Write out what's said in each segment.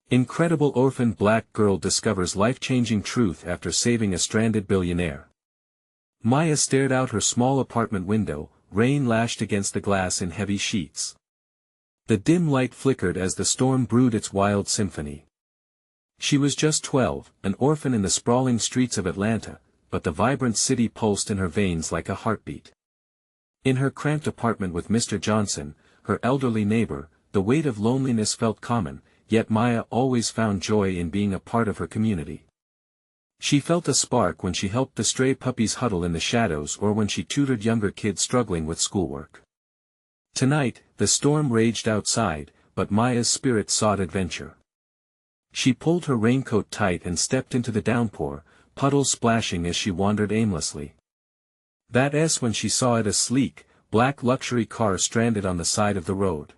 Incredible orphaned black girl discovers life-changing truth after saving a stranded billionaire. Maya stared out her small apartment window, rain lashed against the glass in heavy sheets. The dim light flickered as the storm brewed its wild symphony. She was just 12, an orphan in the sprawling streets of Atlanta, but the vibrant city pulsed in her veins like a heartbeat. In her cramped apartment with Mr. Johnson, her elderly neighbor, the weight of loneliness felt common, yet Maya always found joy in being a part of her community. She felt a spark when she helped the stray puppies huddle in the shadows or when she tutored younger kids struggling with schoolwork. Tonight, the storm raged outside, but Maya's spirit sought adventure. She pulled her raincoat tight and stepped into the downpour, puddles splashing as she wandered aimlessly. That's when she saw it, a sleek, black luxury car stranded on the side of the road.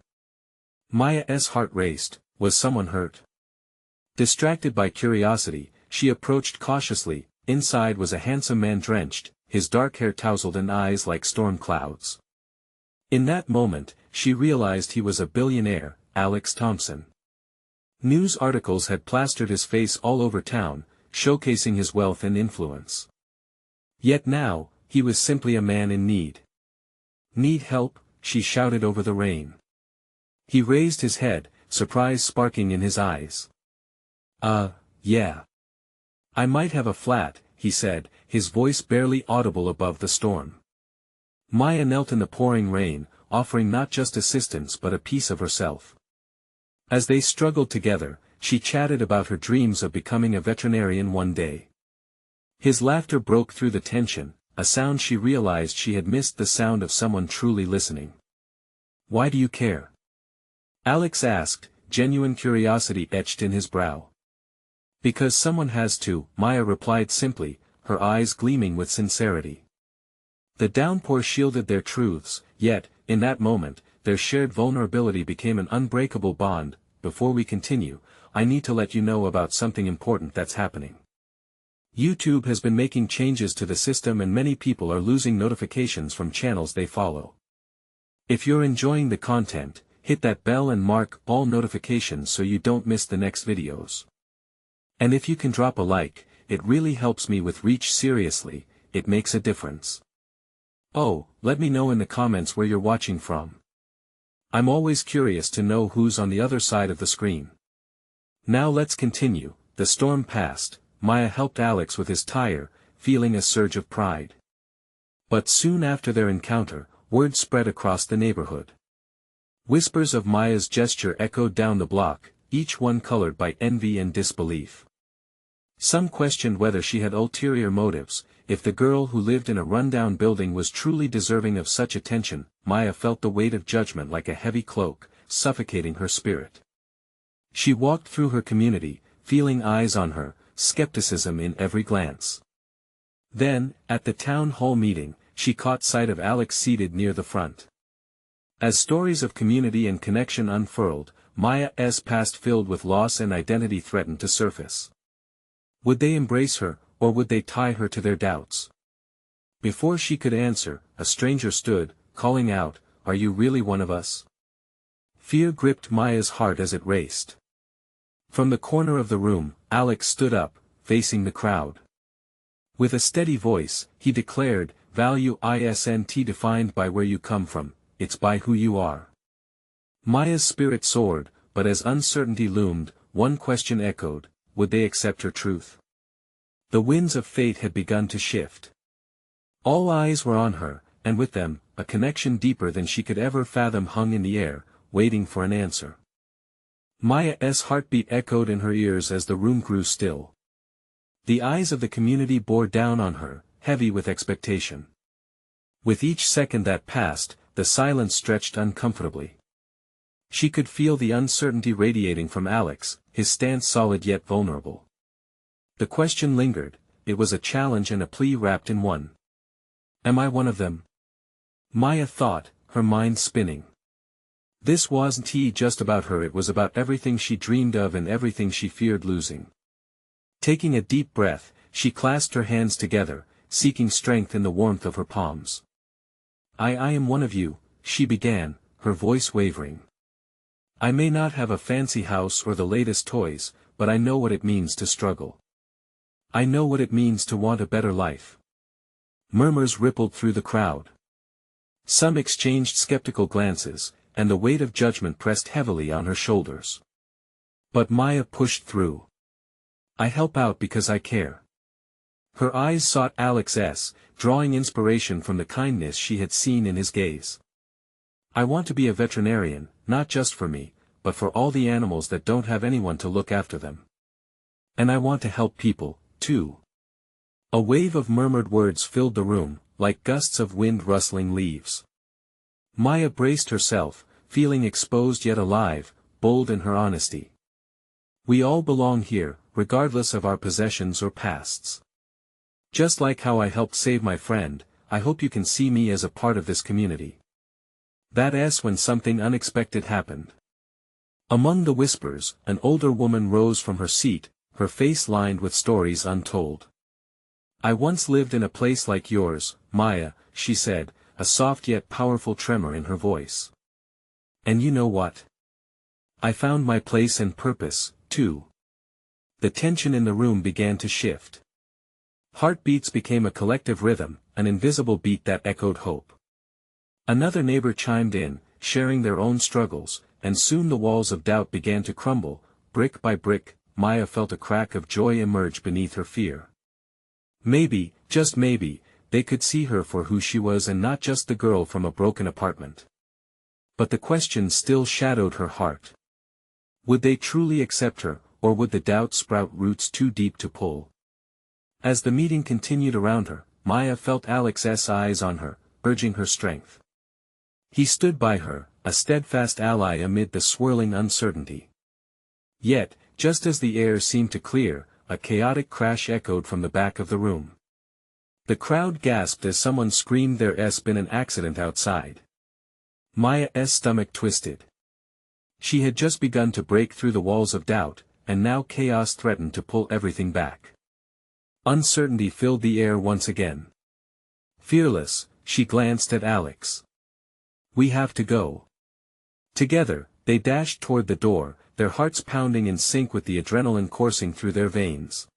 Maya's heart raced. Was someone hurt? Distracted by curiosity, she approached cautiously. Inside was a handsome man drenched, his dark hair tousled and eyes like storm clouds. In that moment, she realized he was a billionaire, Alex Thompson. News articles had plastered his face all over town, showcasing his wealth and influence. Yet now, he was simply a man in need. Need help? She shouted over the rain. He raised his head, surprise sparking in his eyes. Yeah. I might have a flat, he said, his voice barely audible above the storm. Maya knelt in the pouring rain, offering not just assistance but a piece of herself. As they struggled together, she chatted about her dreams of becoming a veterinarian one day. His laughter broke through the tension, a sound she realized she had missed, the sound of someone truly listening. Why do you care? Alex asked, genuine curiosity etched in his brow. Because someone has to, Maya replied simply, her eyes gleaming with sincerity. The downpour shielded their truths, yet, in that moment, their shared vulnerability became an unbreakable bond. Before we continue, I need to let you know about something important that's happening. YouTube has been making changes to the system and many people are losing notifications from channels they follow. If you're enjoying the content, hit that bell and mark all notifications so you don't miss the next videos. And if you can drop a like, it really helps me with reach. Seriously, it makes a difference. Oh, let me know in the comments where you're watching from. I'm always curious to know who's on the other side of the screen. Now let's continue. The storm passed, Maya helped Alex with his tire, feeling a surge of pride. But soon after their encounter, word spread across the neighborhood. Whispers of Maya's gesture echoed down the block, each one colored by envy and disbelief. Some questioned whether she had ulterior motives. If the girl who lived in a rundown building was truly deserving of such attention. Maya felt the weight of judgment like a heavy cloak, suffocating her spirit. She walked through her community, feeling eyes on her, skepticism in every glance. Then, at the town hall meeting, she caught sight of Alex seated near the front. As stories of community and connection unfurled, Maya's past filled with loss and identity threatened to surface. Would they embrace her, or would they tie her to their doubts? Before she could answer, a stranger stood, calling out, "Are you really one of us?" Fear gripped Maya's heart as it raced. From the corner of the room, Alex stood up, facing the crowd. With a steady voice, he declared, "Value isn't defined by where you come from, it's by who you are." Maya's spirit soared, but as uncertainty loomed, one question echoed: would they accept her truth? The winds of fate had begun to shift. All eyes were on her, and with them, a connection deeper than she could ever fathom hung in the air, waiting for an answer. Maya's heartbeat echoed in her ears as the room grew still. The eyes of the community bore down on her, heavy with expectation. With each second that passed, the silence stretched uncomfortably. She could feel the uncertainty radiating from Alex, his stance solid yet vulnerable. The question lingered. It was a challenge and a plea wrapped in one. Am I one of them? Maya thought, her mind spinning. This wasn't just about her, it was about everything she dreamed of and everything she feared losing. Taking a deep breath, she clasped her hands together, seeking strength in the warmth of her palms. I am one of you, she began, her voice wavering. I may not have a fancy house or the latest toys, but I know what it means to struggle. I know what it means to want a better life. Murmurs rippled through the crowd. Some exchanged skeptical glances, and the weight of judgment pressed heavily on her shoulders. But Maya pushed through. I help out because I care. Her eyes sought Alex's, drawing inspiration from the kindness she had seen in his gaze. I want to be a veterinarian, not just for me, but for all the animals that don't have anyone to look after them. And I want to help people, too. A wave of murmured words filled the room, like gusts of wind rustling leaves. Maya braced herself, feeling exposed yet alive, bold in her honesty. We all belong here, regardless of our possessions or pasts. Just like how I helped save my friend, I hope you can see me as a part of this community. That's when something unexpected happened. Among the whispers, an older woman rose from her seat, her face lined with stories untold. I once lived in a place like yours, Maya, she said, a soft yet powerful tremor in her voice. And you know what? I found my place and purpose, too. The tension in the room began to shift. Heartbeats became a collective rhythm, an invisible beat that echoed hope. Another neighbor chimed in, sharing their own struggles, and soon the walls of doubt began to crumble. Brick by brick, Maya felt a crack of joy emerge beneath her fear. Maybe, just maybe, they could see her for who she was and not just the girl from a broken apartment. But the question still shadowed her heart. Would they truly accept her, or would the doubt sprout roots too deep to pull? As the meeting continued around her, Maya felt Alex's eyes on her, urging her strength. He stood by her, a steadfast ally amid the swirling uncertainty. Yet, just as the air seemed to clear, a chaotic crash echoed from the back of the room. The crowd gasped as someone screamed there's been an accident outside. Maya's stomach twisted. She had just begun to break through the walls of doubt, and now chaos threatened to pull everything back. Uncertainty filled the air once again. Fearless, she glanced at Alex. We have to go. Together, they dashed toward the door, their hearts pounding in sync with the adrenaline coursing through their veins.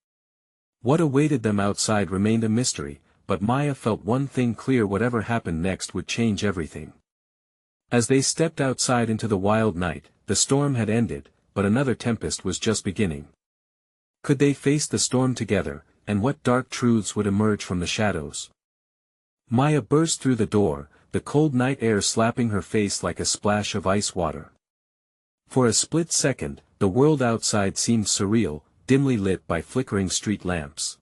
What awaited them outside remained a mystery, but Maya felt one thing clear: whatever happened next would change everything. As they stepped outside into the wild night, the storm had ended, but another tempest was just beginning. Could they face the storm together, and what dark truths would emerge from the shadows? Maya burst through the door, the cold night air slapping her face like a splash of ice water. For a split second, the world outside seemed surreal, dimly lit by flickering street lamps.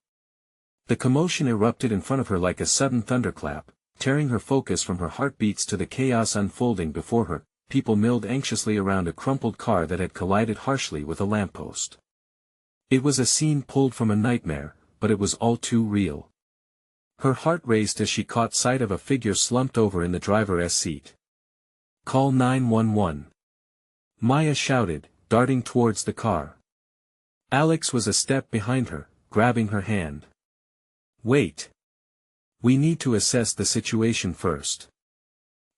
The commotion erupted in front of her like a sudden thunderclap, tearing her focus from her heartbeats to the chaos unfolding before her. People milled anxiously around a crumpled car that had collided harshly with a lamppost. It was a scene pulled from a nightmare, but it was all too real. Her heart raced as she caught sight of a figure slumped over in the driver's seat. Call 911. Maya shouted, darting towards the car. Alex was a step behind her, grabbing her hand. Wait. We need to assess the situation first.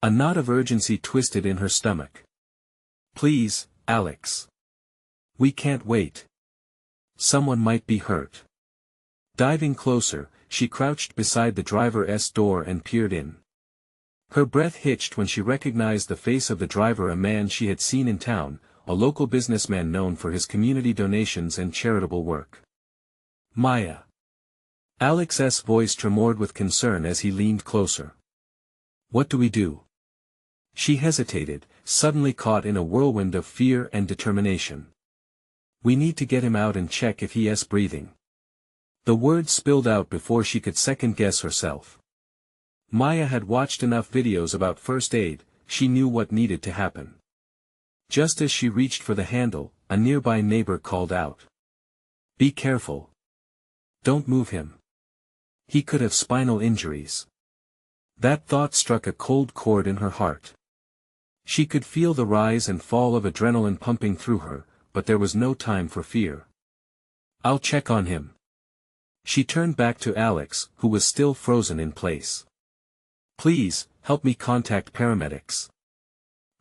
A knot of urgency twisted in her stomach. Please, Alex. We can't wait. Someone might be hurt. Diving closer, she crouched beside the driver's door and peered in. Her breath hitched when she recognized the face of the driver, a man she had seen in town, a local businessman known for his community donations and charitable work. Maya. Alex's voice tremored with concern as he leaned closer. What do we do? She hesitated, suddenly caught in a whirlwind of fear and determination. We need to get him out and check if he's breathing. The words spilled out before she could second-guess herself. Maya had watched enough videos about first aid, she knew what needed to happen. Just as she reached for the handle, a nearby neighbor called out. Be careful. Don't move him. He could have spinal injuries. That thought struck a cold chord in her heart. She could feel the rise and fall of adrenaline pumping through her, but there was no time for fear. I'll check on him. She turned back to Alex, who was still frozen in place. Please, help me contact paramedics.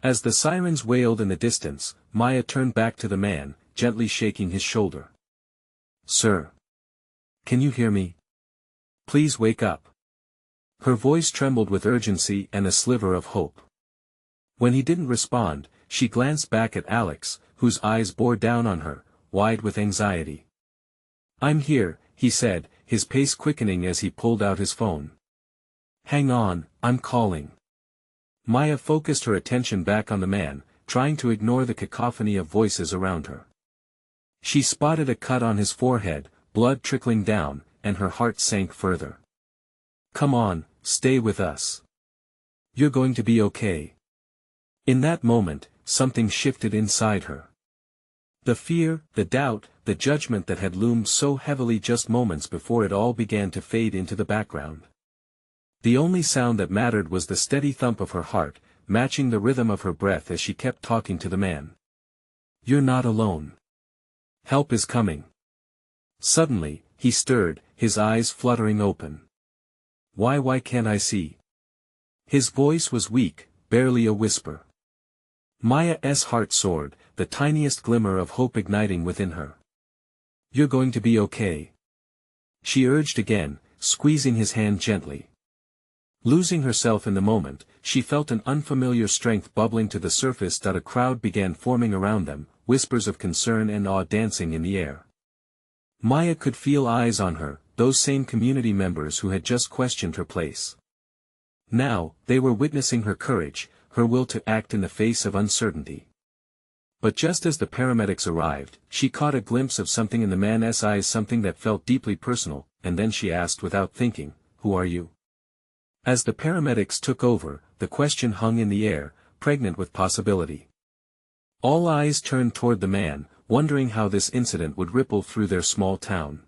As the sirens wailed in the distance, Maya turned back to the man, gently shaking his shoulder. "Sir. Can you hear me? Please wake up." Her voice trembled with urgency and a sliver of hope. When he didn't respond, she glanced back at Alex, whose eyes bore down on her, wide with anxiety. "I'm here," he said, his pace quickening as he pulled out his phone. "Hang on, I'm calling." Maya focused her attention back on the man, trying to ignore the cacophony of voices around her. She spotted a cut on his forehead, blood trickling down, and her heart sank further. "Come on, stay with us. You're going to be okay." In that moment, something shifted inside her. The fear, the doubt, the judgment that had loomed so heavily just moments before it all began to fade into the background. The only sound that mattered was the steady thump of her heart, matching the rhythm of her breath as she kept talking to the man. "You're not alone. Help is coming." Suddenly, he stirred, his eyes fluttering open. Why can't I see?" His voice was weak, barely a whisper. Maya's heart soared, the tiniest glimmer of hope igniting within her. "You're going to be okay," she urged again, squeezing his hand gently. Losing herself in the moment, she felt an unfamiliar strength bubbling to the surface. A crowd began forming around them, whispers of concern and awe dancing in the air. Maya could feel eyes on her, those same community members who had just questioned her place. Now, they were witnessing her courage, her will to act in the face of uncertainty. But just as the paramedics arrived, she caught a glimpse of something in the man's eyes, something that felt deeply personal, and then she asked without thinking, "Who are you?" As the paramedics took over, the question hung in the air, pregnant with possibility. All eyes turned toward the man, wondering how this incident would ripple through their small town.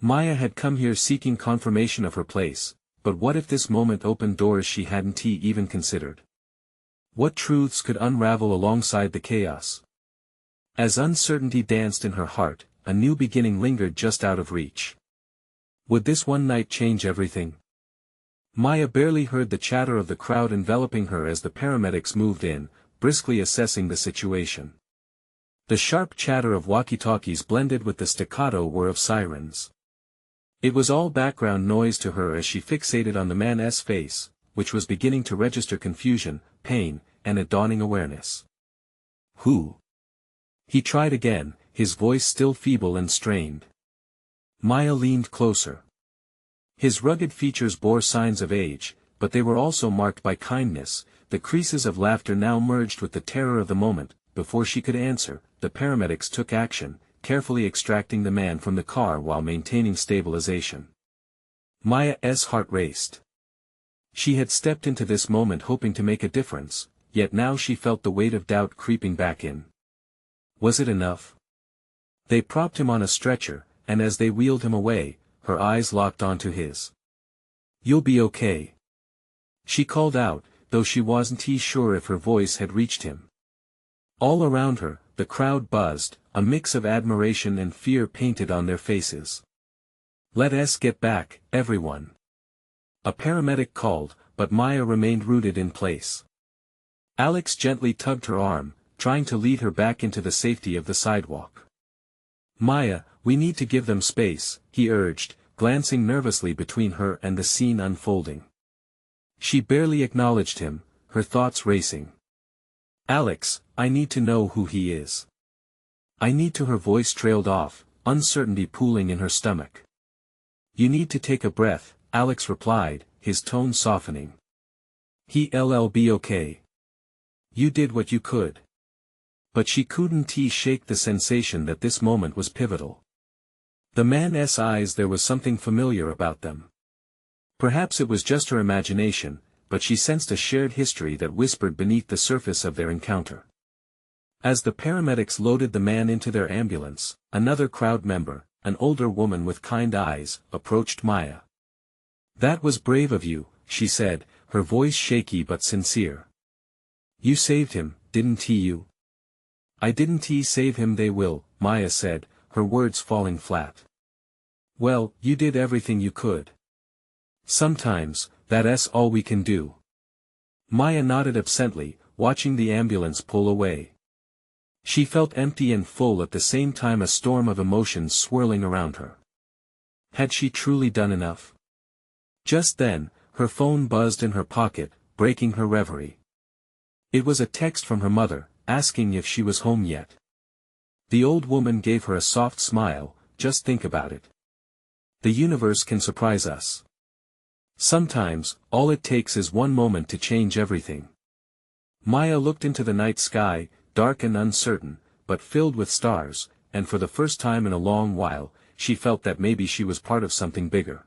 Maya had come here seeking confirmation of her place, but what if this moment opened doors she hadn't even considered? What truths could unravel alongside the chaos? As uncertainty danced in her heart, a new beginning lingered just out of reach. Would this one night change everything? Maya barely heard the chatter of the crowd enveloping her as the paramedics moved in, briskly assessing the situation. The sharp chatter of walkie-talkies blended with the staccato whir of sirens. It was all background noise to her as she fixated on the man's face, which was beginning to register confusion, pain, and a dawning awareness. "Who?" He tried again, his voice still feeble and strained. Maya leaned closer. His rugged features bore signs of age, but they were also marked by kindness. The creases of laughter now merged with the terror of the moment. Before she could answer, the paramedics took action, carefully extracting the man from the car while maintaining stabilization. Maya's heart raced. She had stepped into this moment hoping to make a difference, yet now she felt the weight of doubt creeping back in. Was it enough? They propped him on a stretcher, and as they wheeled him away, her eyes locked onto his. "You'll be okay," she called out, though she wasn't sure if her voice had reached him. All around her, the crowd buzzed, a mix of admiration and fear painted on their faces. "Let us get back, everyone," a paramedic called, but Maya remained rooted in place. Alex gently tugged her arm, trying to lead her back into the safety of the sidewalk. "Maya, we need to give them space," he urged, glancing nervously between her and the scene unfolding. She barely acknowledged him, her thoughts racing. "Alex, I need to know who he is. I need to." Her voice trailed off, uncertainty pooling in her stomach. "You need to take a breath," Alex replied, his tone softening. "He'll be okay. You did what you could." But she couldn't shake the sensation that this moment was pivotal. The man's eyes, there was something familiar about them. Perhaps it was just her imagination, but she sensed a shared history that whispered beneath the surface of their encounter. As the paramedics loaded the man into their ambulance, another crowd member, an older woman with kind eyes, approached Maya. "That was brave of you," she said, her voice shaky but sincere. "You saved him, didn't you?" "I didn't save him, they will," Maya said, her words falling flat. "Well, you did everything you could. Sometimes, that's all we can do." Maya nodded absently, watching the ambulance pull away. She felt empty and full at the same time, a storm of emotions swirling around her. Had she truly done enough? Just then, her phone buzzed in her pocket, breaking her reverie. It was a text from her mother, asking if she was home yet. The old woman gave her a soft smile. Just think about it. The universe can surprise us. Sometimes, all it takes is one moment to change everything. Maya looked into the night sky, dark and uncertain, but filled with stars, and for the first time in a long while, she felt that maybe she was part of something bigger.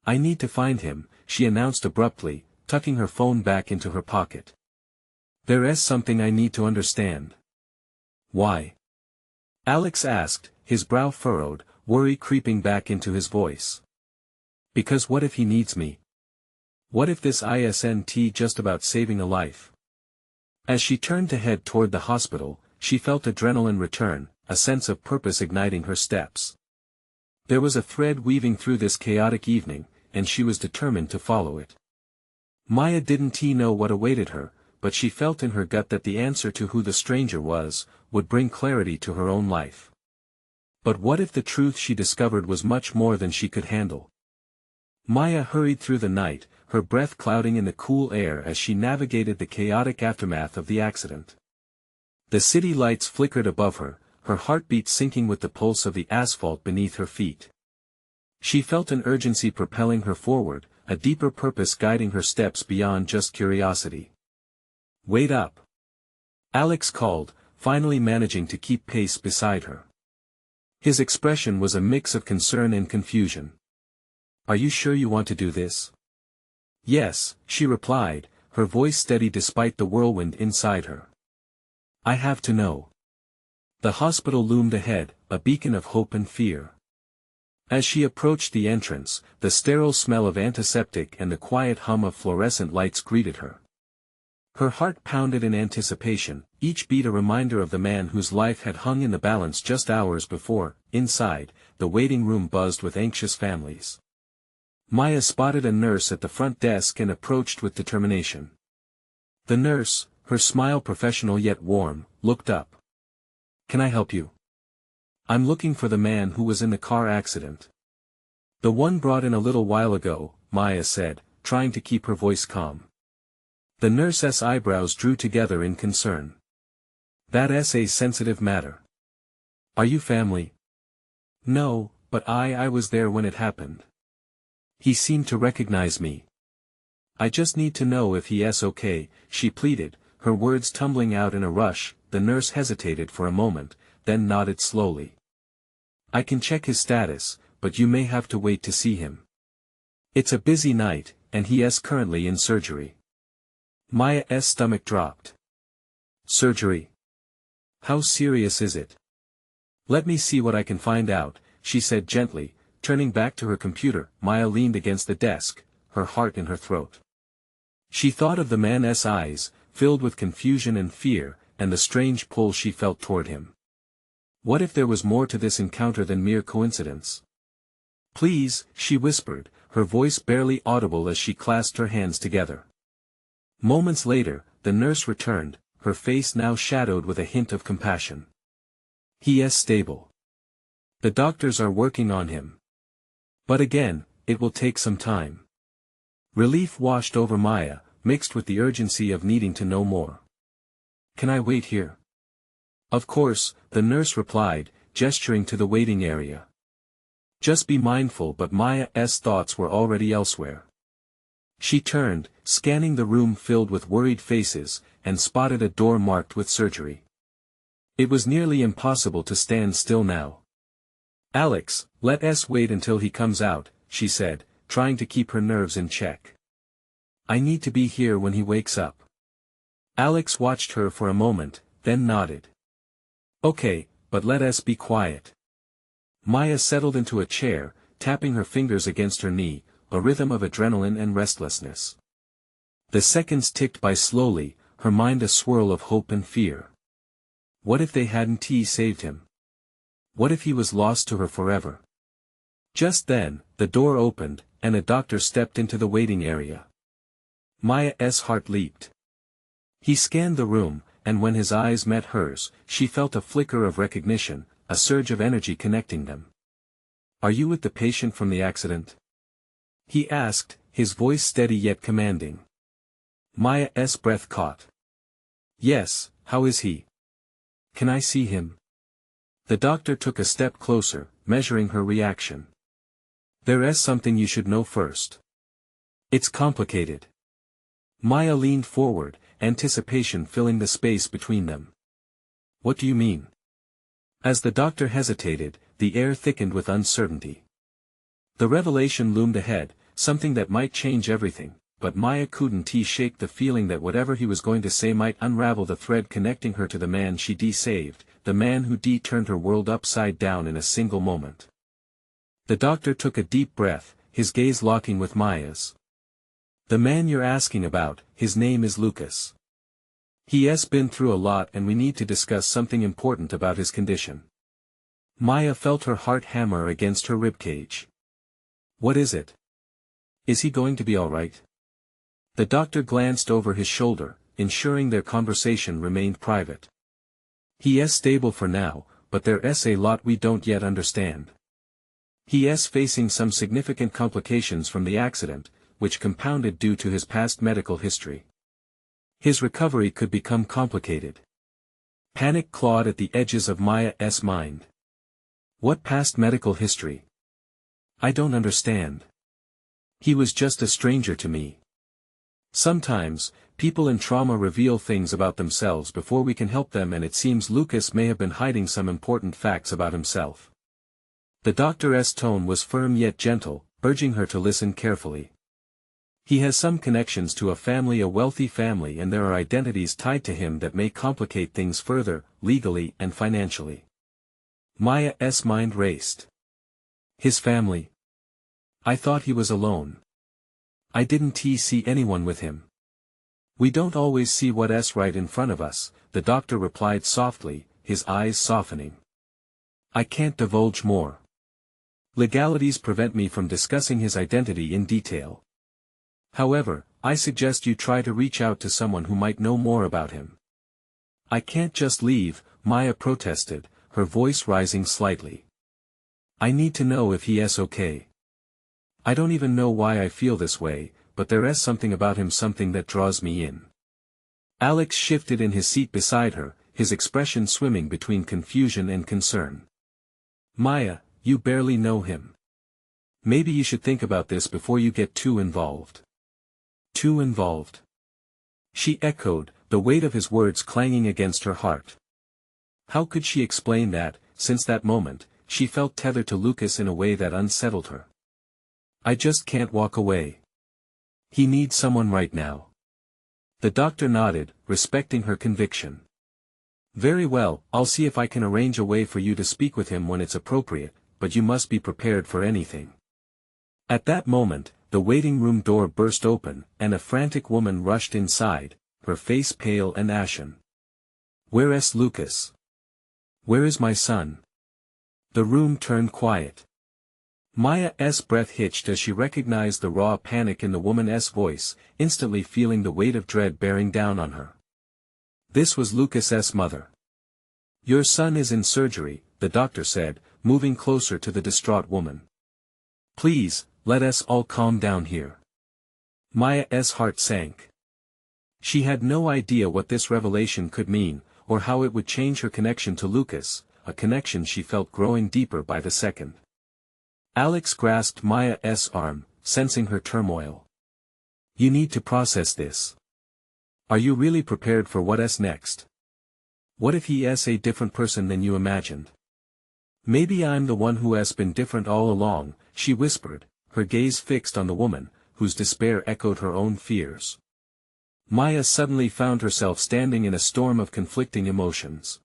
"I need to find him," she announced abruptly, tucking her phone back into her pocket. "There is something I need to understand." "Why?" Alex asked, his brow furrowed, worry creeping back into his voice. "Because what if he needs me? What if this isn't just about saving a life?" As she turned to head toward the hospital, she felt adrenaline return, a sense of purpose igniting her steps. There was a thread weaving through this chaotic evening, and she was determined to follow it. Maya didn't know what awaited her, but she felt in her gut that the answer to who the stranger was, would bring clarity to her own life. But what if the truth she discovered was much more than she could handle? Maya hurried through the night, her breath clouding in the cool air as she navigated the chaotic aftermath of the accident. The city lights flickered above her, her heartbeat syncing with the pulse of the asphalt beneath her feet. She felt an urgency propelling her forward, a deeper purpose guiding her steps beyond just curiosity. "Wait up!" Alex called, finally managing to keep pace beside her. His expression was a mix of concern and confusion. "Are you sure you want to do this?" "Yes," she replied, her voice steady despite the whirlwind inside her. "I have to know." The hospital loomed ahead, a beacon of hope and fear. As she approached the entrance, the sterile smell of antiseptic and the quiet hum of fluorescent lights greeted her. Her heart pounded in anticipation, each beat a reminder of the man whose life had hung in the balance just hours before. Inside, the waiting room buzzed with anxious families. Maya spotted a nurse at the front desk and approached with determination. The nurse, her smile professional yet warm, looked up. "Can I help you?" "I'm looking for the man who was in the car accident." "The one brought in a little while ago," Maya said, trying to keep her voice calm. The nurse's eyebrows drew together in concern. "That's a sensitive matter." "Are you family?" "No, but I was there when it happened." "He seemed to recognize me." "I just need to know if he's okay," she pleaded, her words tumbling out in a rush. The nurse hesitated for a moment, then nodded slowly. "I can check his status, but you may have to wait to see him. It's a busy night, and he is currently in surgery." Maya's stomach dropped. "Surgery? How serious is it?" "Let me see what I can find out," she said gently, turning back to her computer. Maya leaned against the desk, her heart in her throat. She thought of the man's eyes, filled with confusion and fear, and the strange pull she felt toward him. What if there was more to this encounter than mere coincidence? "Please," she whispered, her voice barely audible as she clasped her hands together. Moments later, the nurse returned, her face now shadowed with a hint of compassion. "He is stable. The doctors are working on him. But again, it will take some time." Relief washed over Maya, mixed with the urgency of needing to know more. "Can I wait here?" "Of course," the nurse replied, gesturing to the waiting area. "Just be mindful." But Maya's thoughts were already elsewhere. She turned, scanning the room filled with worried faces, and spotted a door marked with surgery. It was nearly impossible to stand still now. "Alex, let us wait until he comes out," she said, trying to keep her nerves in check. "I need to be here when he wakes up." Alex watched her for a moment, then nodded. "Okay, but let us be quiet." Maya settled into a chair, tapping her fingers against her knee, a rhythm of adrenaline and restlessness. The seconds ticked by slowly, her mind a swirl of hope and fear. What if they hadn't saved him? What if he was lost to her forever? Just then, the door opened, and a doctor stepped into the waiting area. Maya's heart leaped. He scanned the room, and when his eyes met hers, she felt a flicker of recognition, a surge of energy connecting them. "Are you with the patient from the accident?" he asked, his voice steady yet commanding. Maya's breath caught. "Yes, how is he? Can I see him?" The doctor took a step closer, measuring her reaction. "There's something you should know first. It's complicated." Maya leaned forward, anticipation filling the space between them. "What do you mean?" As the doctor hesitated, the air thickened with uncertainty. The revelation loomed ahead, something that might change everything, but Maya couldn't shake the feeling that whatever he was going to say might unravel the thread connecting her to the man she saved, the man who turned her world upside down in a single moment. The doctor took a deep breath, his gaze locking with Maya's. "The man you're asking about, his name is Lucas. He's been through a lot and we need to discuss something important about his condition." Maya felt her heart hammer against her ribcage. "What is it? Is he going to be all right?" The doctor glanced over his shoulder, ensuring their conversation remained private. "He's stable for now, but there's a lot we don't yet understand. He's facing some significant complications from the accident, which compounded due to his past medical history. His recovery could become complicated." Panic clawed at the edges of Maya's mind. "What past medical history? I don't understand. He was just a stranger to me." Sometimes, people in trauma reveal things about themselves before we can help them, and it seems Lucas may have been hiding some important facts about himself. The doctor's tone was firm yet gentle, urging her to listen carefully. "He has some connections to a wealthy family, and there are identities tied to him that may complicate things further, legally and financially." Maya's mind raced. "His family? I thought he was alone. I didn't see anyone with him." "We don't always see what's right in front of us," the doctor replied softly, his eyes softening. "I can't divulge more. Legalities prevent me from discussing his identity in detail. However, I suggest you try to reach out to someone who might know more about him." "I can't just leave," Maya protested, her voice rising slightly. "I need to know if he's okay. I don't even know why I feel this way, but there's something about him, something that draws me in." Alex shifted in his seat beside her, his expression swimming between confusion and concern. "Maya, you barely know him. Maybe you should think about this before you get too involved." "Too involved?" she echoed, the weight of his words clanging against her heart. How could she explain that, since that moment, she felt tethered to Lucas in a way that unsettled her? "I just can't walk away. He needs someone right now." The doctor nodded, respecting her conviction. "Very well, I'll see if I can arrange a way for you to speak with him when it's appropriate, but you must be prepared for anything." At that moment, the waiting room door burst open, and a frantic woman rushed inside, her face pale and ashen. "Where's Lucas? Where is my son?" The room turned quiet. Maya's breath hitched as she recognized the raw panic in the woman's voice, instantly feeling the weight of dread bearing down on her. This was Lucas's mother. "Your son is in surgery," the doctor said, moving closer to the distraught woman. "Please, let us all calm down here." Maya's heart sank. She had no idea what this revelation could mean, or how it would change her connection to Lucas, a connection she felt growing deeper by the second. Alex grasped Maya's arm, sensing her turmoil. "You need to process this. Are you really prepared for what's next? What if he is a different person than you imagined? Maybe I'm the one who has been different all along," she whispered, her gaze fixed on the woman, whose despair echoed her own fears. Maya suddenly found herself standing in a storm of conflicting emotions.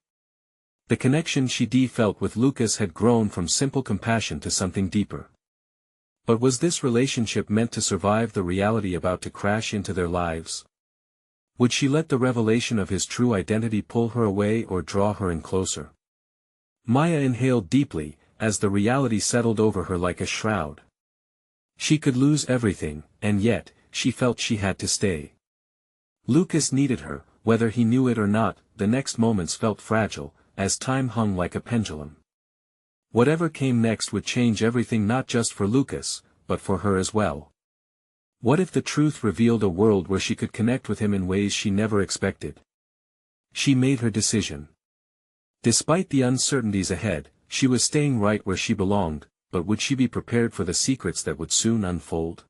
The connection she felt with Lucas had grown from simple compassion to something deeper. But was this relationship meant to survive the reality about to crash into their lives? Would she let the revelation of his true identity pull her away or draw her in closer? Maya inhaled deeply, as the reality settled over her like a shroud. She could lose everything, and yet, she felt she had to stay. Lucas needed her, whether he knew it or not, the next moments felt fragile, as time hung like a pendulum. Whatever came next would change everything, not just for Lucas, but for her as well. What if the truth revealed a world where she could connect with him in ways she never expected? She made her decision. Despite the uncertainties ahead, she was staying right where she belonged, but would she be prepared for the secrets that would soon unfold?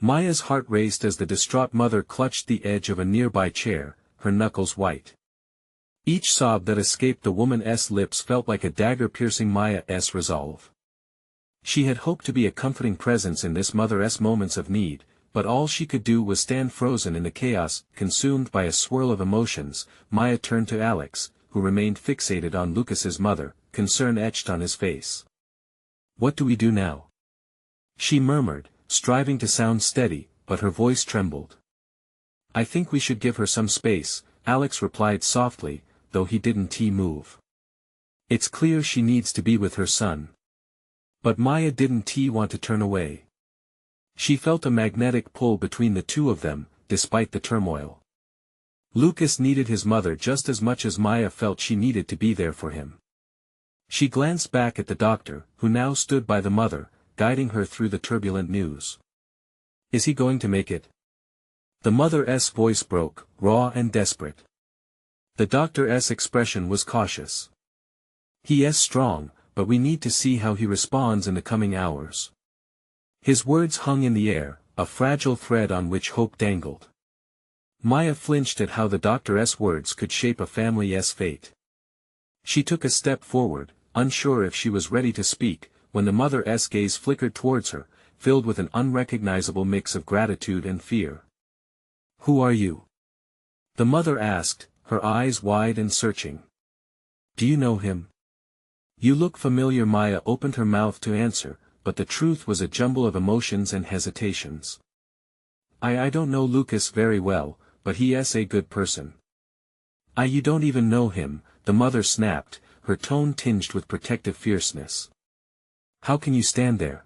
Maya's heart raced as the distraught mother clutched the edge of a nearby chair, her knuckles white. Each sob that escaped the woman's lips felt like a dagger piercing Maya's resolve. She had hoped to be a comforting presence in this mother's moments of need, but all she could do was stand frozen in the chaos, consumed by a swirl of emotions. Maya turned to Alex, who remained fixated on Lucas's mother, concern etched on his face. "What do we do now?" she murmured, striving to sound steady, but her voice trembled. "I think we should give her some space," Alex replied softly, though he didn't move. "It's clear she needs to be with her son." But Maya didn't want to turn away. She felt a magnetic pull between the two of them, despite the turmoil. Lucas needed his mother just as much as Maya felt she needed to be there for him. She glanced back at the doctor, who now stood by the mother, guiding her through the turbulent news. "Is he going to make it?" The mother's voice broke, raw and desperate. The doctor's expression was cautious. "He is strong, but we need to see how he responds in the coming hours." His words hung in the air, a fragile thread on which hope dangled. Maya flinched at how the doctor's words could shape a family's fate. She took a step forward, unsure if she was ready to speak, when the mother's gaze flickered towards her, filled with an unrecognizable mix of gratitude and fear. "Who are you?" the mother asked, her eyes wide and searching. "Do you know him?" "You look familiar." Maya opened her mouth to answer, but the truth was a jumble of emotions and hesitations. I don't know Lucas very well, but he is a good person." You don't even know him," the mother snapped, her tone tinged with protective fierceness. "How can you stand there?"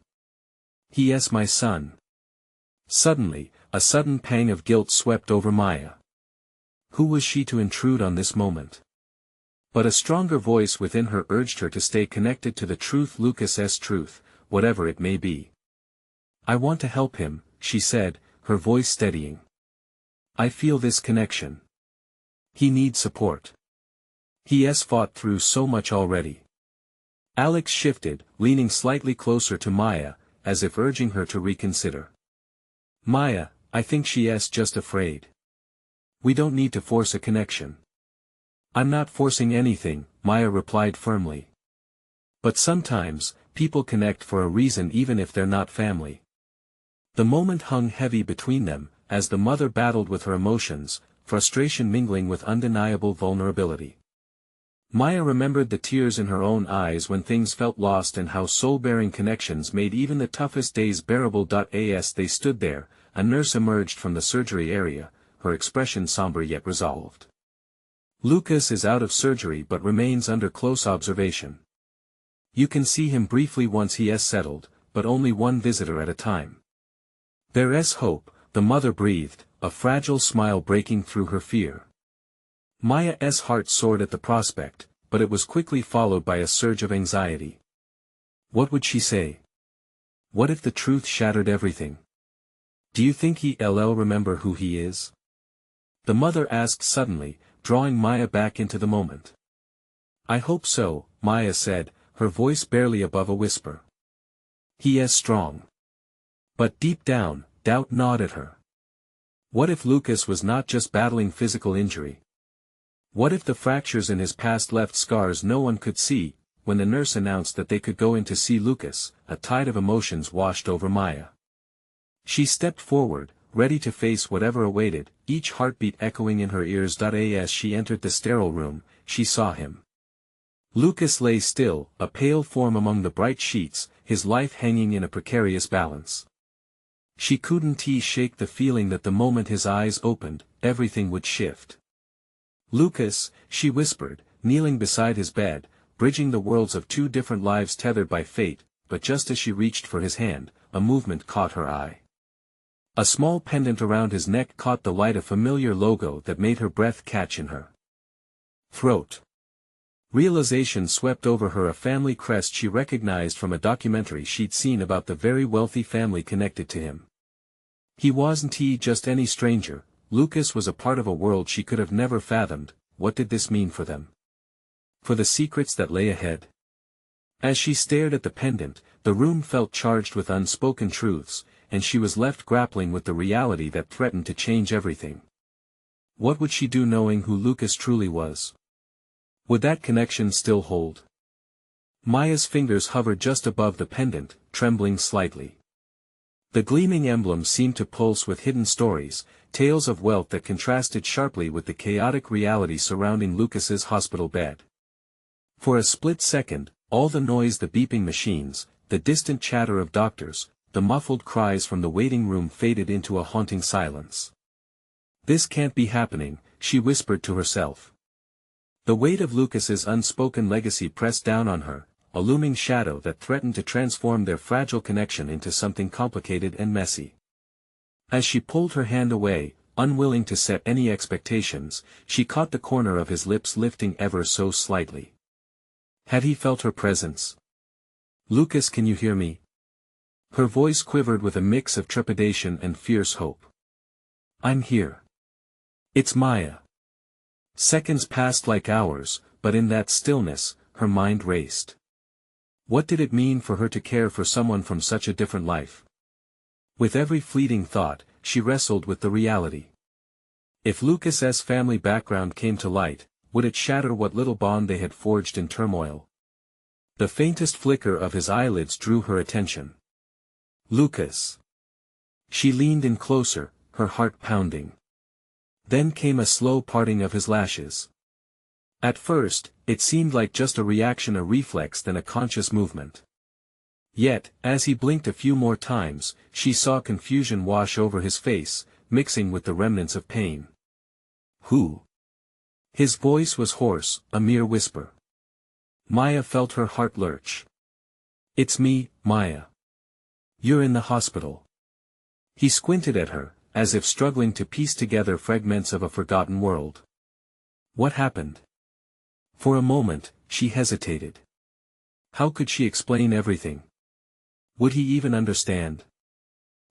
"He is my son." Suddenly, a sudden pang of guilt swept over Maya. Who was she to intrude on this moment? But a stronger voice within her urged her to stay connected to the truth, Lucas's truth, whatever it may be. "I want to help him," she said, her voice steadying. "I feel this connection. He needs support. He has fought through so much already." Alex shifted, leaning slightly closer to Maya, as if urging her to reconsider. "Maya, I think she is just afraid. We don't need to force a connection." "I'm not forcing anything," Maya replied firmly. "But sometimes, people connect for a reason even if they're not family." The moment hung heavy between them, as the mother battled with her emotions, frustration mingling with undeniable vulnerability. Maya remembered the tears in her own eyes when things felt lost and how soul-bearing connections made even the toughest days bearable. As they stood there, a nurse emerged from the surgery area, her expression somber yet resolved. "Lucas is out of surgery but remains under close observation. You can see him briefly once he is settled, but only one visitor at a time." "There is hope," the mother breathed, a fragile smile breaking through her fear. Maya's heart soared at the prospect, but it was quickly followed by a surge of anxiety. What would she say? What if the truth shattered everything? "Do you think he'll remember who he is?" the mother asked suddenly, drawing Maya back into the moment. "I hope so," Maya said, her voice barely above a whisper. "He is strong." But deep down, doubt gnawed at her. What if Lucas was not just battling physical injury? What if the fractures in his past left scars no one could see? When the nurse announced that they could go in to see Lucas, a tide of emotions washed over Maya. She stepped forward, ready to face whatever awaited, each heartbeat echoing in her ears. As she entered the sterile room, she saw him. Lucas lay still, a pale form among the bright sheets, his life hanging in a precarious balance. She couldn't shake the feeling that the moment his eyes opened, everything would shift. "Lucas," she whispered, kneeling beside his bed, bridging the worlds of two different lives tethered by fate, but just as she reached for his hand, a movement caught her eye. A small pendant around his neck caught the light, a familiar logo that made her breath catch in her throat. Realization swept over her, a family crest she recognized from a documentary she'd seen about the very wealthy family connected to him. He wasn't just any stranger. Lucas was a part of a world she could have never fathomed. What did this mean for them? For the secrets that lay ahead? As she stared at the pendant, the room felt charged with unspoken truths, and she was left grappling with the reality that threatened to change everything. What would she do knowing who Lucas truly was? Would that connection still hold? Maya's fingers hovered just above the pendant, trembling slightly. The gleaming emblem seemed to pulse with hidden stories, tales of wealth that contrasted sharply with the chaotic reality surrounding Lucas's hospital bed. For a split second, all the noise, the beeping machines, the distant chatter of doctors, the muffled cries from the waiting room faded into a haunting silence. This can't be happening, she whispered to herself. The weight of Lucas's unspoken legacy pressed down on her, a looming shadow that threatened to transform their fragile connection into something complicated and messy. As she pulled her hand away, unwilling to set any expectations, she caught the corner of his lips lifting ever so slightly. Had he felt her presence? "Lucas, can you hear me?" Her voice quivered with a mix of trepidation and fierce hope. "I'm here. It's Maya." Seconds passed like hours, but in that stillness, her mind raced. What did it mean for her to care for someone from such a different life? With every fleeting thought, she wrestled with the reality. If Lucas's family background came to light, would it shatter what little bond they had forged in turmoil? The faintest flicker of his eyelids drew her attention. "Lucas." She leaned in closer, her heart pounding. Then came a slow parting of his lashes. At first, it seemed like just a reaction, a reflex, then a conscious movement. Yet, as he blinked a few more times, she saw confusion wash over his face, mixing with the remnants of pain. "Who?" His voice was hoarse, a mere whisper. Maya felt her heart lurch. "It's me, Maya. You're in the hospital." He squinted at her, as if struggling to piece together fragments of a forgotten world. What happened? For a moment, she hesitated. How could she explain everything? Would he even understand?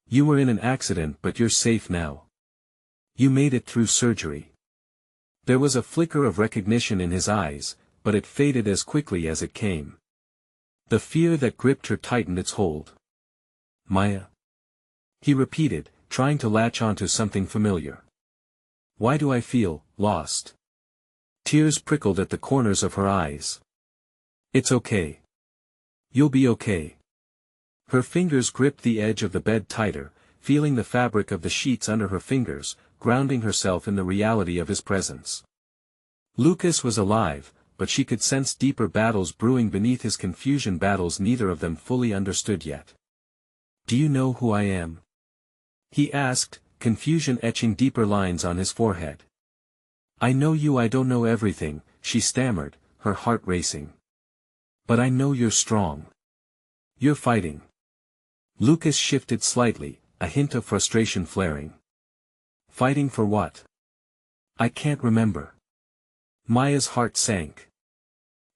"You were in an accident, but you're safe now. You made it through surgery." There was a flicker of recognition in his eyes, but it faded as quickly as it came. The fear that gripped her tightened its hold. "Maya?" he repeated, trying to latch onto something familiar. "Why do I feel lost?" Tears prickled at the corners of her eyes. "It's okay. You'll be okay." Her fingers gripped the edge of the bed tighter, feeling the fabric of the sheets under her fingers, grounding herself in the reality of his presence. Lucas was alive, but she could sense deeper battles brewing beneath his confusion, battles neither of them fully understood yet. "Do you know who I am?" he asked, confusion etching deeper lines on his forehead. "I know you. I don't know everything," she stammered, her heart racing. "But I know you're strong. You're fighting." Lucas shifted slightly, a hint of frustration flaring. "Fighting for what?" "I can't remember." Maya's heart sank.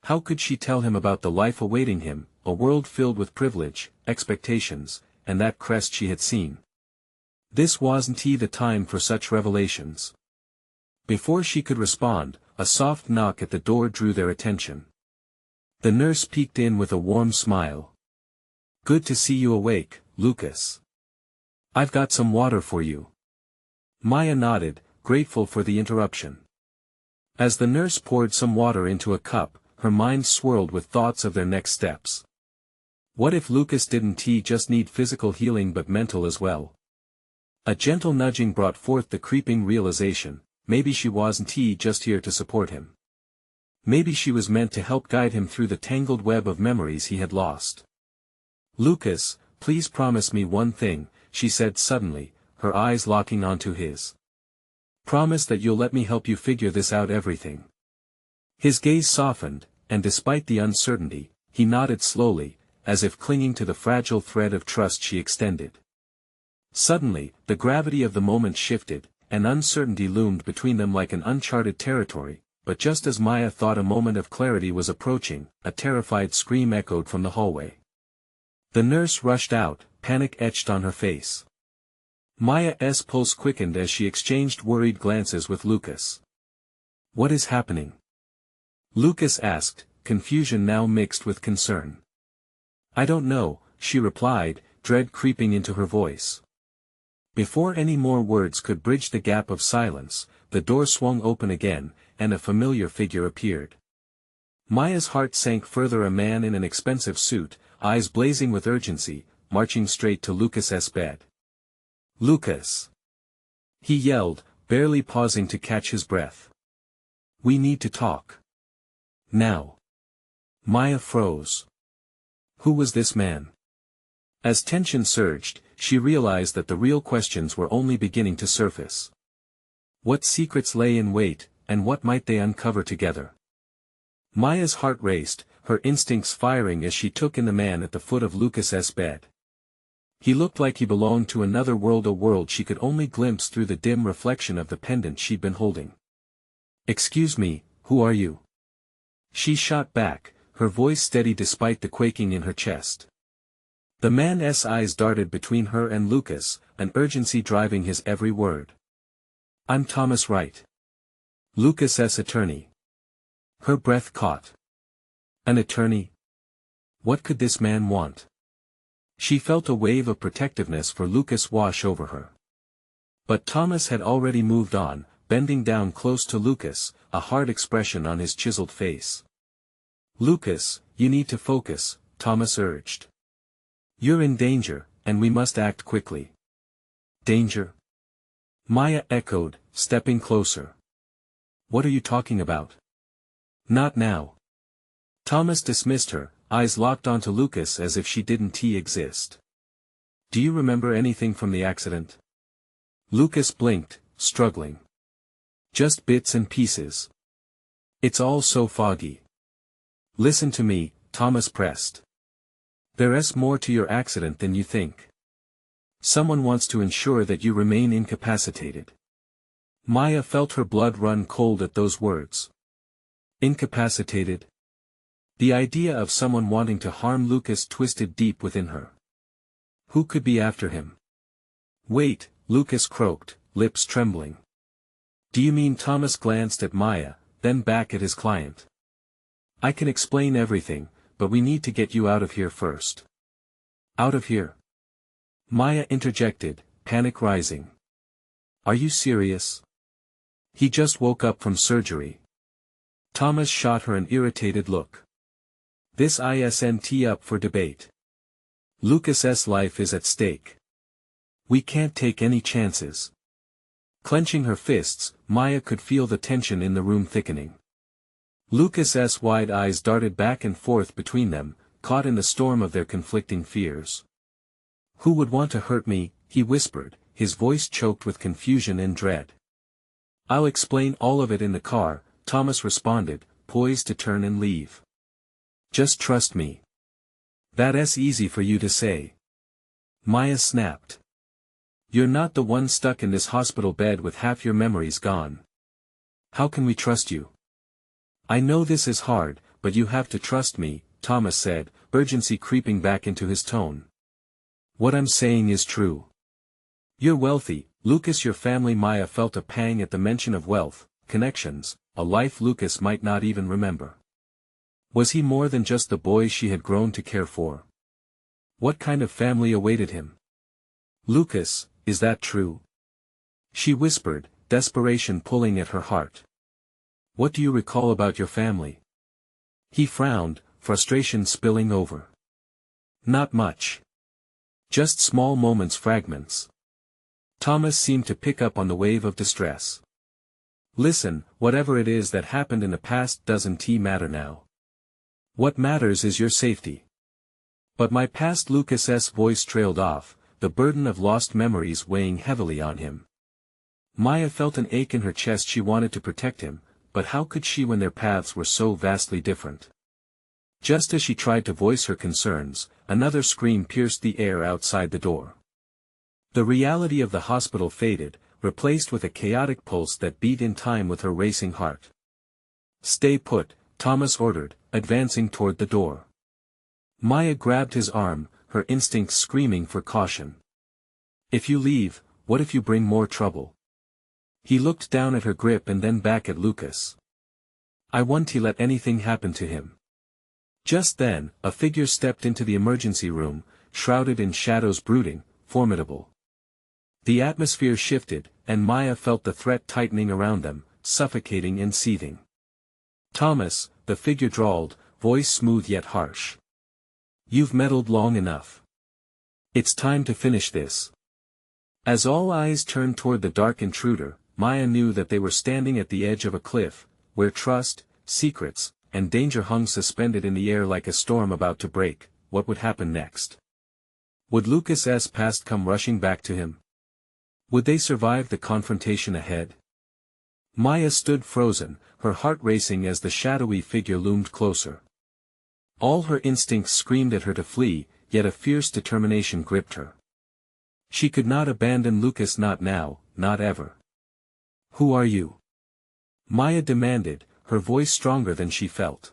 How could she tell him about the life awaiting him, a world filled with privilege, expectations, and that crest she had seen? This wasn't the time for such revelations. Before she could respond, a soft knock at the door drew their attention. The nurse peeked in with a warm smile. "Good to see you awake, Lucas. I've got some water for you." Maya nodded, grateful for the interruption. As the nurse poured some water into a cup, her mind swirled with thoughts of their next steps. What if Lucas didn't just need physical healing but mental as well? A gentle nudging brought forth the creeping realization, maybe she wasn't just here to support him. Maybe she was meant to help guide him through the tangled web of memories he had lost. "Lucas, please promise me one thing," she said suddenly, her eyes locking onto his. "Promise that you'll let me help you figure this out, everything." His gaze softened, and despite the uncertainty, he nodded slowly, as if clinging to the fragile thread of trust she extended. Suddenly, the gravity of the moment shifted, and uncertainty loomed between them like an uncharted territory, but just as Maya thought a moment of clarity was approaching, a terrified scream echoed from the hallway. The nurse rushed out, panic etched on her face. Maya's pulse quickened as she exchanged worried glances with Lucas. "What is happening?" Lucas asked, confusion now mixed with concern. "I don't know," she replied, dread creeping into her voice. Before any more words could bridge the gap of silence, the door swung open again, and a familiar figure appeared. Maya's heart sank further. A man in an expensive suit, eyes blazing with urgency, marching straight to Lucas's bed. "Lucas!" he yelled, barely pausing to catch his breath. "We need to talk. Now." Maya froze. Who was this man? As tension surged, she realized that the real questions were only beginning to surface. What secrets lay in wait, and what might they uncover together? Maya's heart raced, her instincts firing as she took in the man at the foot of Lucas's bed. He looked like he belonged to another world, a world she could only glimpse through the dim reflection of the pendant she'd been holding. "Excuse me, who are you?" she shot back, her voice steady despite the quaking in her chest. The man's eyes darted between her and Lucas, an urgency driving his every word. "I'm Thomas Wright, Lucas's attorney." Her breath caught. An attorney? What could this man want? She felt a wave of protectiveness for Lucas wash over her. But Thomas had already moved on, bending down close to Lucas, a hard expression on his chiseled face. "Lucas, you need to focus," Thomas urged. "You're in danger, and we must act quickly." "Danger?" Maya echoed, stepping closer. "What are you talking about?" "Not now." Thomas dismissed her, eyes locked onto Lucas as if she didn't exist. "Do you remember anything from the accident?" Lucas blinked, struggling. "Just bits and pieces. It's all so foggy." "Listen to me," Thomas pressed. "There's more to your accident than you think. Someone wants to ensure that you remain incapacitated." Maya felt her blood run cold at those words. Incapacitated? The idea of someone wanting to harm Lucas twisted deep within her. Who could be after him? "Wait," Lucas croaked, lips trembling. "Do you mean?" Thomas glanced at Maya, then back at his client. "I can explain everything, but we need to get you out of here first." "Out of here?" Maya interjected, panic rising. "Are you serious? He just woke up from surgery." Thomas shot her an irritated look. "This isn't up for debate. Lucas's life is at stake. We can't take any chances." Clenching her fists, Maya could feel the tension in the room thickening. Lucas's wide eyes darted back and forth between them, caught in the storm of their conflicting fears. "Who would want to hurt me?" he whispered, his voice choked with confusion and dread. "I'll explain all of it in the car," Thomas responded, poised to turn and leave. "Just trust me." "That's easy for you to say." Maya snapped. "You're not the one stuck in this hospital bed with half your memories gone. How can we trust you?" "I know this is hard, but you have to trust me," Thomas said, urgency creeping back into his tone. "What I'm saying is true. You're wealthy, Lucas, your family." Maya felt a pang at the mention of wealth, connections, a life Lucas might not even remember. Was he more than just the boy she had grown to care for? What kind of family awaited him? "Lucas, is that true?" she whispered, desperation pulling at her heart. "What do you recall about your family?" He frowned, frustration spilling over. "Not much. Just small moments, fragments." Thomas seemed to pick up on the wave of distress. "Listen, whatever it is that happened in the past doesn't matter now. What matters is your safety." "But my past." Lucas's voice trailed off, the burden of lost memories weighing heavily on him. Maya felt an ache in her chest. She wanted to protect him, but how could she when their paths were so vastly different? Just as she tried to voice her concerns, another scream pierced the air outside the door. The reality of the hospital faded, replaced with a chaotic pulse that beat in time with her racing heart. "Stay put," Thomas ordered, advancing toward the door. Maya grabbed his arm, her instincts screaming for caution. "If you leave, what if you bring more trouble?" He looked down at her grip and then back at Lucas. "I won't let anything happen to him." Just then, a figure stepped into the emergency room, shrouded in shadows, brooding, formidable. The atmosphere shifted, and Maya felt the threat tightening around them, suffocating and seething. "Thomas," the figure drawled, voice smooth yet harsh. "You've meddled long enough. It's time to finish this." As all eyes turned toward the dark intruder, Maya knew that they were standing at the edge of a cliff, where trust, secrets, and danger hung suspended in the air like a storm about to break. What would happen next? Would Lucas's past come rushing back to him? Would they survive the confrontation ahead? Maya stood frozen, her heart racing as the shadowy figure loomed closer. All her instincts screamed at her to flee, yet a fierce determination gripped her. She could not abandon Lucas, not now, not ever. "Who are you?" Maya demanded, her voice stronger than she felt.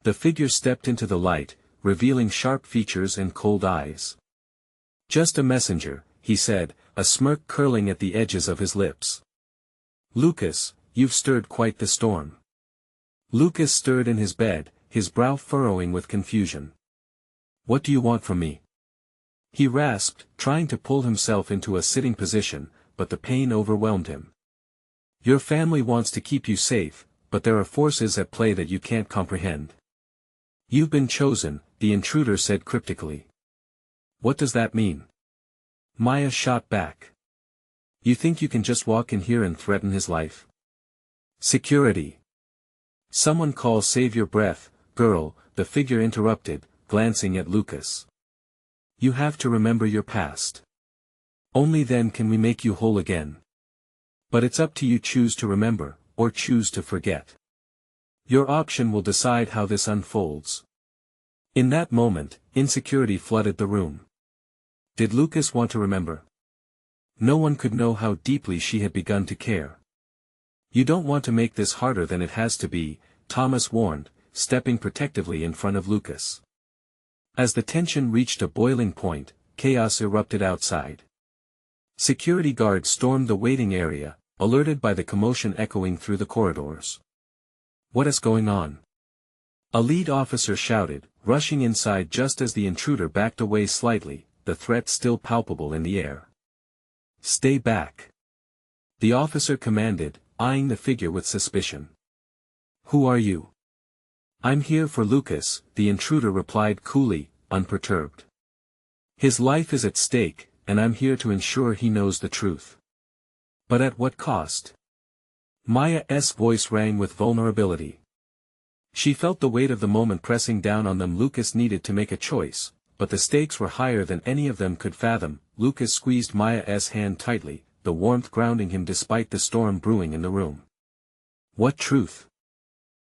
The figure stepped into the light, revealing sharp features and cold eyes. "Just a messenger," he said, a smirk curling at the edges of his lips. "Lucas, you've stirred quite the storm." Lucas stirred in his bed, his brow furrowing with confusion. "What do you want from me?" He rasped, trying to pull himself into a sitting position, but the pain overwhelmed him. "Your family wants to keep you safe, but there are forces at play that you can't comprehend." "You've been chosen," the intruder said cryptically. "What does that mean?" Maya shot back. "You think you can just walk in here and threaten his life?" "Security. Someone call Save Your Breath, girl," the figure interrupted, glancing at Lucas. "You have to remember your past. Only then can we make you whole again. But it's up to you, choose to remember, or choose to forget. Your option will decide how this unfolds." In that moment, insecurity flooded the room. Did Lucas want to remember? No one could know how deeply she had begun to care. "You don't want to make this harder than it has to be," Thomas warned, stepping protectively in front of Lucas. As the tension reached a boiling point, chaos erupted outside. Security guards stormed the waiting area, alerted by the commotion echoing through the corridors. "What is going on?" A lead officer shouted, rushing inside just as the intruder backed away slightly, the threat still palpable in the air. "Stay back," the officer commanded, eyeing the figure with suspicion. "Who are you?" "I'm here for Lucas," the intruder replied coolly, unperturbed. "His life is at stake, and I'm here to ensure he knows the truth." "But at what cost?" Maya's voice rang with vulnerability. She felt the weight of the moment pressing down on them. Lucas needed to make a choice, but the stakes were higher than any of them could fathom. Lucas squeezed Maya's hand tightly, the warmth grounding him despite the storm brewing in the room. "What truth?"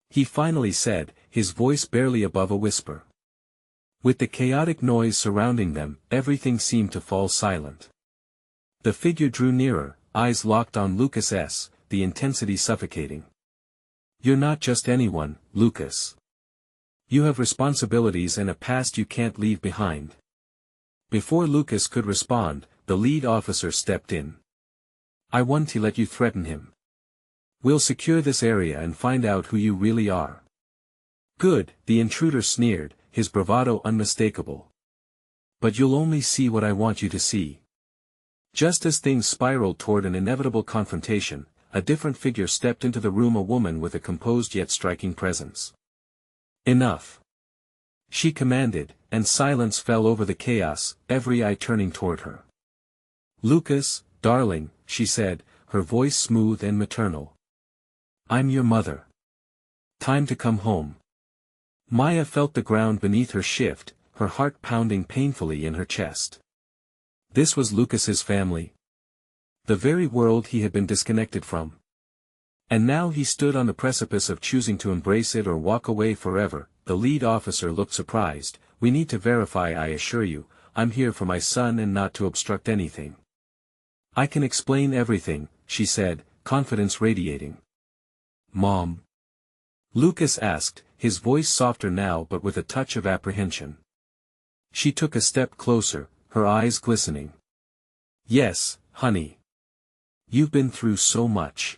he finally said, his voice barely above a whisper. With the chaotic noise surrounding them, everything seemed to fall silent. The figure drew nearer, eyes locked on Lucas's, the intensity suffocating. "You're not just anyone, Lucas. You have responsibilities and a past you can't leave behind." Before Lucas could respond, the lead officer stepped in. "I want to let you threaten him. We'll secure this area and find out who you really are." "Good," the intruder sneered, his bravado unmistakable. "But you'll only see what I want you to see." Just as things spiraled toward an inevitable confrontation, a different figure stepped into the room, a woman with a composed yet striking presence. "Enough," she commanded, and silence fell over the chaos, every eye turning toward her. "Lucas, darling," she said, her voice smooth and maternal. "I'm your mother. Time to come home." Maya felt the ground beneath her shift, her heart pounding painfully in her chest. This was Lucas's family. The very world he had been disconnected from. And now he stood on the precipice of choosing to embrace it or walk away forever. The lead officer looked surprised. "We need to verify, I assure you. I'm here for my son and not to obstruct anything. I can explain everything, she said, confidence radiating. Mom? Lucas asked, his voice softer now but with a touch of apprehension. She took a step closer, her eyes glistening. Yes, honey. You've been through so much.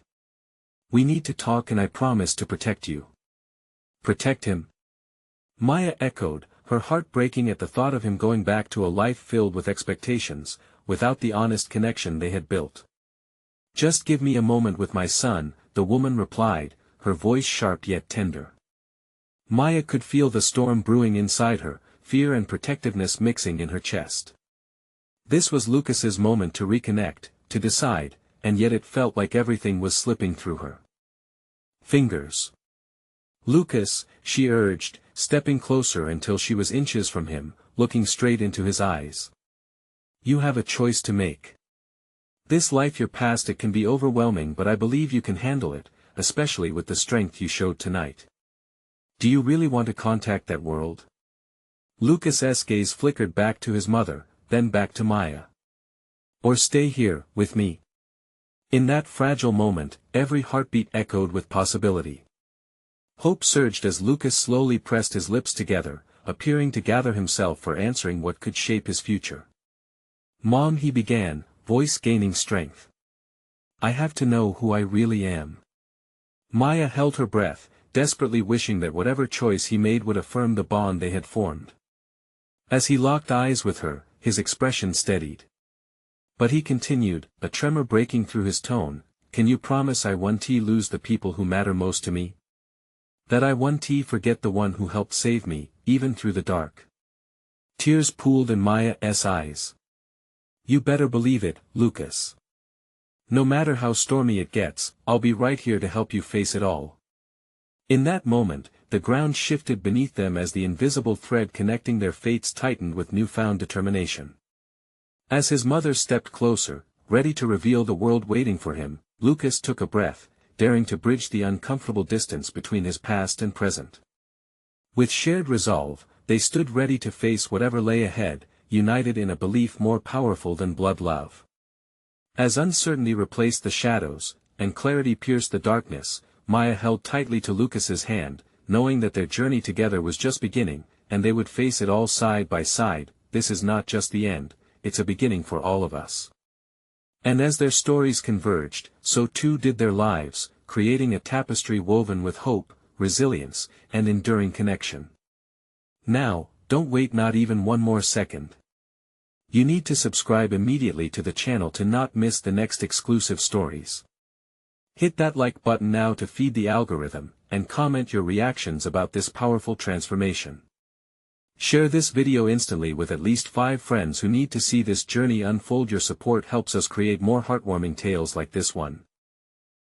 We need to talk and I promise to protect you. Protect him? Maya echoed, her heart breaking at the thought of him going back to a life filled with expectations, without the honest connection they had built. Just give me a moment with my son, the woman replied, her voice sharp yet tender. Maya could feel the storm brewing inside her, fear and protectiveness mixing in her chest. This was Lucas's moment to reconnect, to decide, and yet it felt like everything was slipping through her fingers. Lucas, she urged, stepping closer until she was inches from him, looking straight into his eyes. You have a choice to make. This life you're past, it can be overwhelming, but I believe you can handle it, especially with the strength you showed tonight. Do you really want to contact that world? Lucas's gaze flickered back to his mother, then back to Maya. Or stay here, with me? In that fragile moment, every heartbeat echoed with possibility. Hope surged as Lucas slowly pressed his lips together, appearing to gather himself for answering what could shape his future. Mom, he began, voice gaining strength. I have to know who I really am. Maya held her breath, desperately wishing that whatever choice he made would affirm the bond they had formed. As he locked eyes with her, his expression steadied. But he continued, a tremor breaking through his tone, can you promise I won't lose the people who matter most to me? That I won't forget the one who helped save me, even through the dark. Tears pooled in Maya's eyes. You better believe it, Lucas. No matter how stormy it gets, I'll be right here to help you face it all. In that moment, the ground shifted beneath them as the invisible thread connecting their fates tightened with newfound determination. As his mother stepped closer, ready to reveal the world waiting for him, Lucas took a breath, daring to bridge the uncomfortable distance between his past and present. With shared resolve, they stood ready to face whatever lay ahead, united in a belief more powerful than blood love. As uncertainty replaced the shadows, and clarity pierced the darkness, Maya held tightly to Lucas's hand, knowing that their journey together was just beginning, and they would face it all side by side. This is not just the end, it's a beginning for all of us. And as their stories converged, so too did their lives, creating a tapestry woven with hope, resilience, and enduring connection. Now, don't wait not even one more second. You need to subscribe immediately to the channel to not miss the next exclusive stories. Hit that like button now to feed the algorithm, and comment your reactions about this powerful transformation. Share this video instantly with at least 5 friends who need to see this journey unfold. Your support helps us create more heartwarming tales like this one.